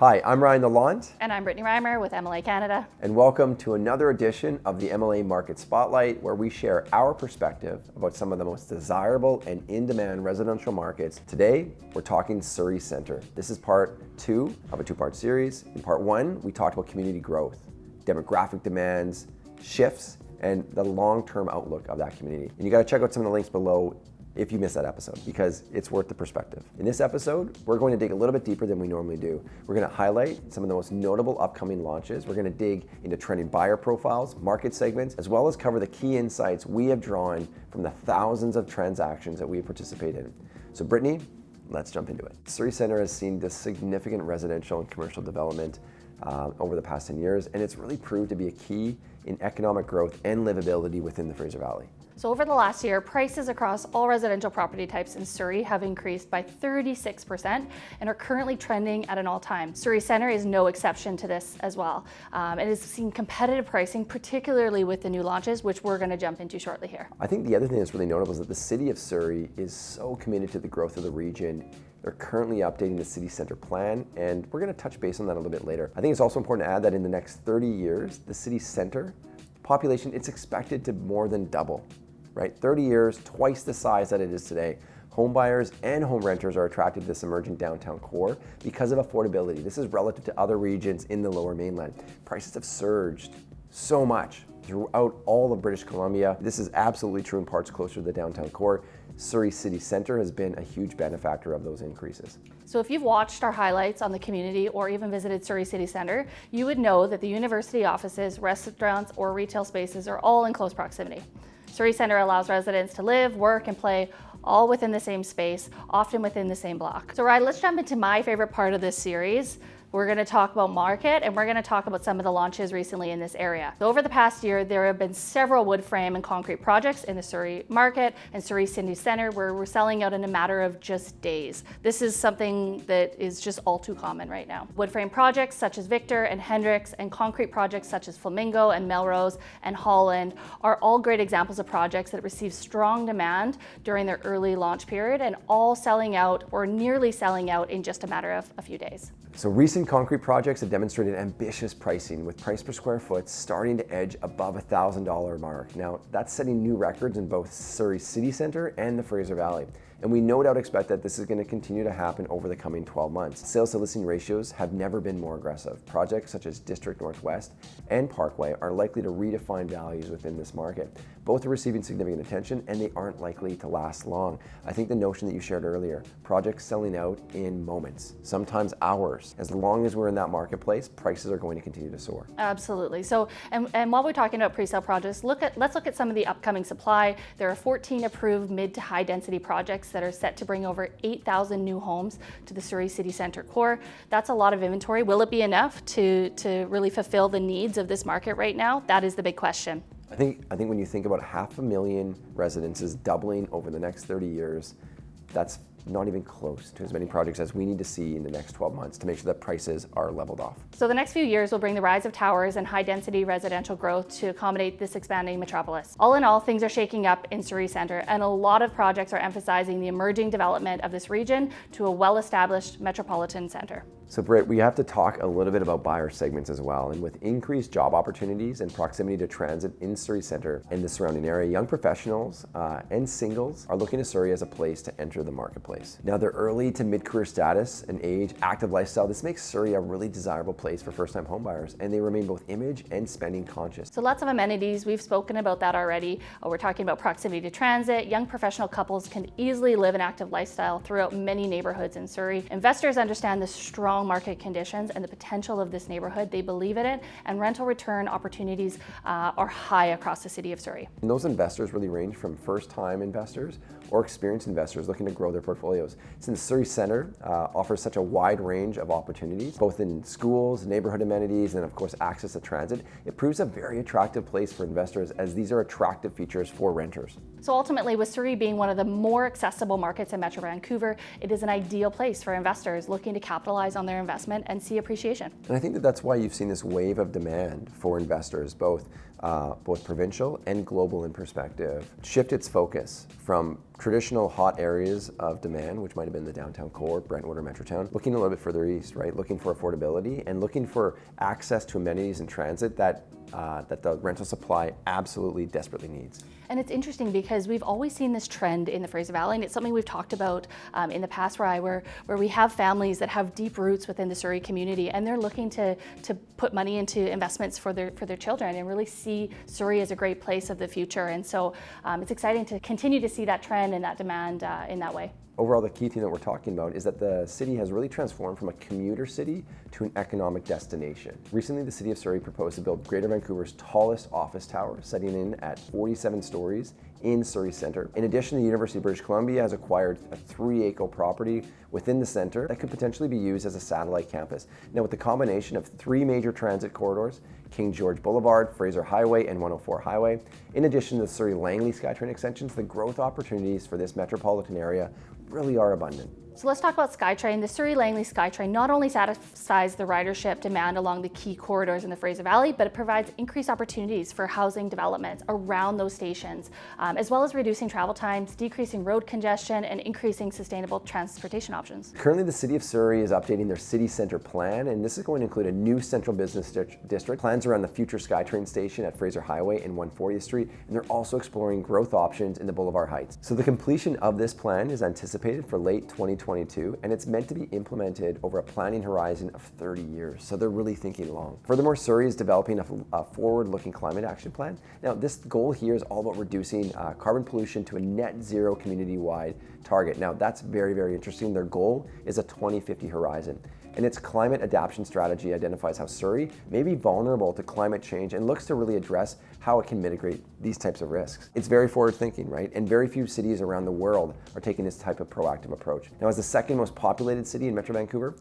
Hi, I'm Ryan Lalonde. And I'm Brittany Reimer with MLA Canada. And welcome to another edition of the MLA Market Spotlight, where we share our perspective about some of the most desirable and in-demand residential markets. Today, we're talking Surrey Centre. This is part two of a two-part series. In part one, we talked about community growth, demographic demands, shifts, and the long-term outlook of that community. And you gotta check out some of the links below if you missed that episode, because it's worth the perspective. In this episode, we're going to dig a little bit deeper than we normally do. We're going to highlight some of the most notable upcoming launches. We're going to dig into trending buyer profiles, market segments, as well as cover the key insights we have drawn from the thousands of transactions that we have participated in. So Brittany, let's jump into it. Surrey Centre has seen this significant residential and commercial development over the past 10 years, and it's really proved to be a key in economic growth and livability within the Fraser Valley. So over the last year, prices across all residential property types in Surrey have increased by 36% and are currently trending at an all-time. Surrey Centre is no exception to this as well. It has seen competitive pricing, particularly with the new launches, which we're going to jump into shortly here. I think the other thing that's really notable is that the city of Surrey is so committed to the growth of the region. They're currently updating the city centre plan, and we're going to touch base on that a little bit later. I think it's also important to add that in the next 30 years, the city centre population, it's expected to more than double. Right? 30 years, twice the size that it is today. Home buyers and home renters are attracted to this emerging downtown core because of affordability. This is relative to other regions in the Lower Mainland. Prices have surged so much throughout all of British Columbia. This is absolutely true in parts closer to the downtown core. Surrey City Centre has been a huge benefactor of those increases. So if you've watched our highlights on the community or even visited Surrey City Centre, you would know that the university offices, restaurants, or retail spaces are all in close proximity. Surrey Centre allows residents to live, work, and play all within the same space, often within the same block. So Ryan, let's jump into my favorite part of this series. We're going to talk about market, and we're going to talk about some of the launches recently in this area. So over the past year, there have been several wood frame and concrete projects in the Surrey market and Surrey City Centre where we're selling out in a matter of just days. This is something that is just all too common right now. Wood frame projects such as Victor and Hendricks and concrete projects such as Flamingo and Melrose and Holland are all great examples of projects that received strong demand during their early launch period and all selling out or nearly selling out in just a matter of a few days. So recent concrete projects have demonstrated ambitious pricing, with price per square foot starting to edge above $1,000 mark. Now, that's setting new records in both Surrey City Centre and the Fraser Valley. And we no doubt expect that this is going to continue to happen over the coming 12 months. Sales to listing ratios have never been more aggressive. Projects such as District Northwest and Parkway are likely to redefine values within this market. Both are receiving significant attention, and they aren't likely to last long. I think the notion that you shared earlier, projects selling out in moments, sometimes hours. As long as we're in that marketplace, prices are going to continue to soar. Absolutely. So, and while we're talking about pre-sale projects, let's look at some of the upcoming supply. There are 14 approved mid to high density projects that are set to bring over 8,000 new homes to the Surrey City Centre core. That's a lot of inventory. Will it be enough to really fulfill the needs of this market right now? That is the big question. I think when you think about 500,000 residences doubling over the next 30 years, that's not even close to as many projects as we need to see in the next 12 months to make sure that prices are leveled off. So the next few years will bring the rise of towers and high density residential growth to accommodate this expanding metropolis. All in all, things are shaking up in Surrey Centre, and a lot of projects are emphasizing the emerging development of this region to a well-established metropolitan centre. So Britt, we have to talk a little bit about buyer segments as well. And with increased job opportunities and proximity to transit in Surrey Centre and the surrounding area, young professionals and singles are looking to Surrey as a place to enter the marketplace. Now, their early to mid-career status and age, active lifestyle, this makes Surrey a really desirable place for first-time homebuyers, and they remain both image and spending conscious. So lots of amenities, we've spoken about that already. We're talking about proximity to transit. Young professional couples can easily live an active lifestyle throughout many neighborhoods in Surrey. Investors understand the strong market conditions and the potential of this neighborhood. They believe in it, and rental return opportunities are high across the city of Surrey. And those investors really range from first-time investors or experienced investors looking to grow their portfolios. Since Surrey Centre offers such a wide range of opportunities, both in schools, neighborhood amenities, and of course access to transit, it proves a very attractive place for investors, as these are attractive features for renters. So ultimately, with Surrey being one of the more accessible markets in Metro Vancouver, it is an ideal place for investors looking to capitalize on their investment and see appreciation. And I think that that's why you've seen this wave of demand for investors, both provincial and global in perspective, shift its focus from traditional hot areas of demand, which might have been the downtown core, Brentwood or Metrotown, looking a little bit further east, right? Looking for affordability and looking for access to amenities and transit that the rental supply absolutely desperately needs. And it's interesting because we've always seen this trend in the Fraser Valley, and it's something we've talked about in the past, where we have families that have deep roots within the Surrey community, and they're looking to put money into investments for their children and really see Surrey as a great place of the future. And so it's exciting to continue to see that trend and that demand in that way. Overall, the key thing that we're talking about is that the city has really transformed from a commuter city to an economic destination. Recently, the city of Surrey proposed to build Greater Vancouver's tallest office tower, setting in at 47 stories in Surrey Centre. In addition, the University of British Columbia has acquired a 3-acre property within the centre that could potentially be used as a satellite campus. Now, with the combination of 3 major transit corridors, King George Boulevard, Fraser Highway, and 104 Highway, in addition to the Surrey-Langley SkyTrain extensions, the growth opportunities for this metropolitan area really are abundant. So let's talk about SkyTrain. The Surrey-Langley SkyTrain not only satisfies the ridership demand along the key corridors in the Fraser Valley, but it provides increased opportunities for housing developments around those stations, as well as reducing travel times, decreasing road congestion, and increasing sustainable transportation options. Currently, the City of Surrey is updating their city centre plan, and this is going to include a new central business district, plans around the future SkyTrain station at Fraser Highway and 140th Street, and they're also exploring growth options in the Boulevard Heights. So the completion of this plan is anticipated for late 2022, and it's meant to be implemented over a planning horizon of 30 years. So they're really thinking long. Furthermore, Surrey is developing a forward-looking climate action plan. Now, this goal here is all about reducing carbon pollution to a net zero community-wide target. Now, that's very, very interesting. Their goal is a 2050 horizon. And its climate adaptation strategy identifies how Surrey may be vulnerable to climate change and looks to really address how it can mitigate these types of risks. It's very forward thinking, right? And very few cities around the world are taking this type of proactive approach. Now, as the second most populated city in Metro Vancouver,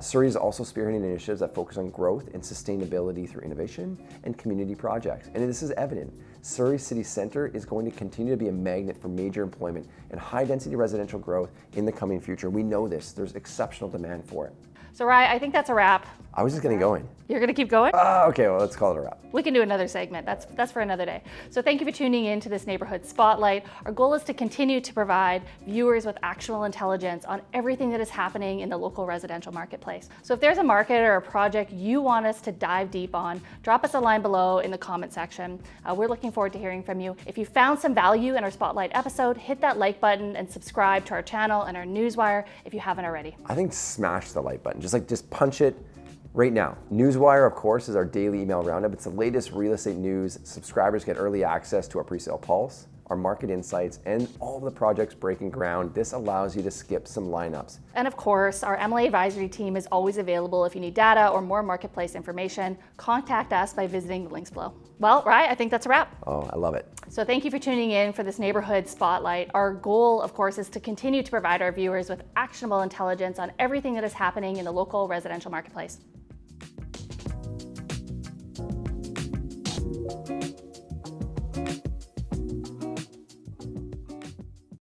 Surrey is also spearheading initiatives that focus on growth and sustainability through innovation and community projects. And this is evident. Surrey City Centre is going to continue to be a magnet for major employment and high-density residential growth in the coming future. We know this. There's exceptional demand for it. So, Rai, I think that's a wrap. I was just getting going. You're going to keep going? Okay, well, let's call it a wrap. We can do another segment. That's for another day. So thank you for tuning in to this Neighbourhood Spotlight. Our goal is to continue to provide viewers with actual intelligence on everything that is happening in the local residential marketplace. So if there's a market or a project you want us to dive deep on, drop us a line below in the comment section. We're looking forward to hearing from you. If you found some value in our Spotlight episode, hit that like button and subscribe to our channel and our newswire if you haven't already. I think smash the like button. Just punch it right now. Newswire, of course, is our daily email roundup. It's the latest real estate news. Subscribers get early access to our pre-sale pulse, our market insights, and all of the projects breaking ground. This allows you to skip some lineups. And of course, our MLA advisory team is always available if you need data or more marketplace information. Contact us by visiting the links below. Well, Rai, I think that's a wrap. Oh, I love it. So thank you for tuning in for this Neighbourhood Spotlight. Our goal, of course, is to continue to provide our viewers with actionable intelligence on everything that is happening in the local residential marketplace.